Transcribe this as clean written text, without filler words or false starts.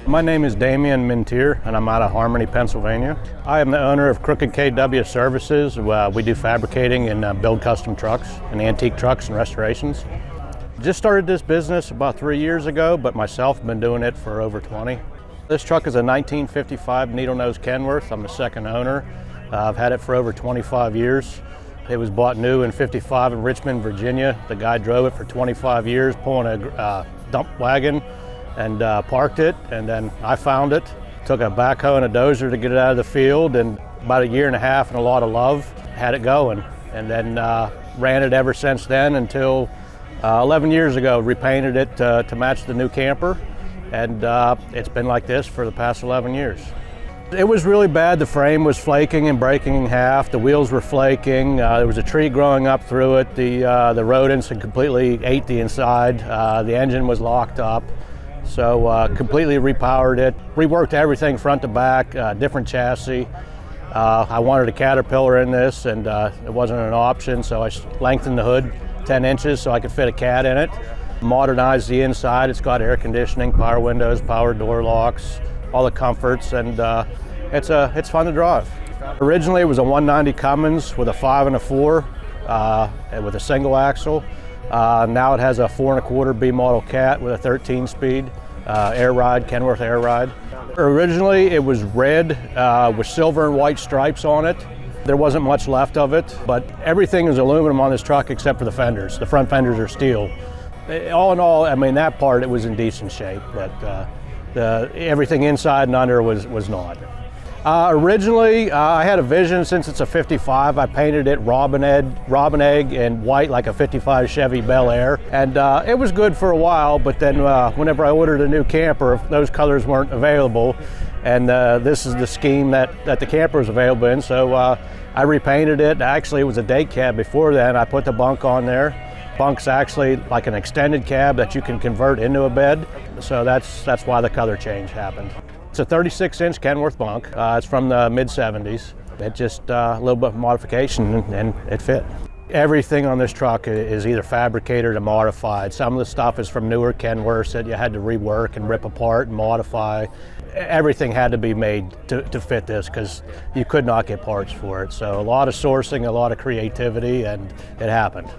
My name is Damian Minteer, and I'm out of Harmony, Pennsylvania. I am the owner of Crooked KW Services. We do fabricating and build custom trucks and antique trucks and restorations. Just started this business about 3 years ago, but myself have been doing it for over 20. This truck is a 1955 needlenose Kenworth. I'm the second owner. I've had it for over 25 years. It was bought new in '55 in Richmond, Virginia. The guy drove it for 25 years, pulling a dump wagon, and parked it, and then I found it, took a backhoe and a dozer to get it out of the field, and about 1.5 years and a lot of love, had it going, and then ran it ever since then until 11 years ago, repainted it to match the new camper, and it's been like this for the past 11 years. It was really bad. The frame was flaking and breaking in half. The wheels were flaking. There was a tree growing up through it. The rodents had completely ate the inside. The engine was locked up. So completely repowered it, reworked everything front to back, different chassis. I wanted a Caterpillar in this, and it wasn't an option, so I lengthened the hood 10 inches so I could fit a cat in it. Modernized the inside. It's got air conditioning, power windows, power door locks, all the comforts, and it's fun to drive. Originally it was a 190 Cummins with a 5 and a 4 with a single axle. Now it has a 4 1/4 B model Cat with a 13-speed air ride, Kenworth air ride. Originally it was red with silver and white stripes on it. There wasn't much left of it, but everything is aluminum on this truck except for the fenders. The front fenders are steel. All in all, I mean, that part, it was in decent shape, but everything inside and under was not. Originally, I had a vision. Since it's a 55, I painted it robin egg and white like a 55 Chevy Bel Air, and it was good for a while, but then whenever I ordered a new camper, those colors weren't available, and this is the scheme that the camper is available in, so I repainted it. Actually, it was a day cab before then. I put the bunk on there. Bunk's actually like an extended cab that you can convert into a bed, so that's why the color change happened. It's a 36-inch Kenworth bunk. It's from the mid-'70s. It just a little bit of modification, and it fit. Everything on this truck is either fabricated or modified. Some of the stuff is from newer Kenworths that you had to rework and rip apart and modify. Everything had to be made to fit this because you could not get parts for it. So a lot of sourcing, a lot of creativity, and it happened.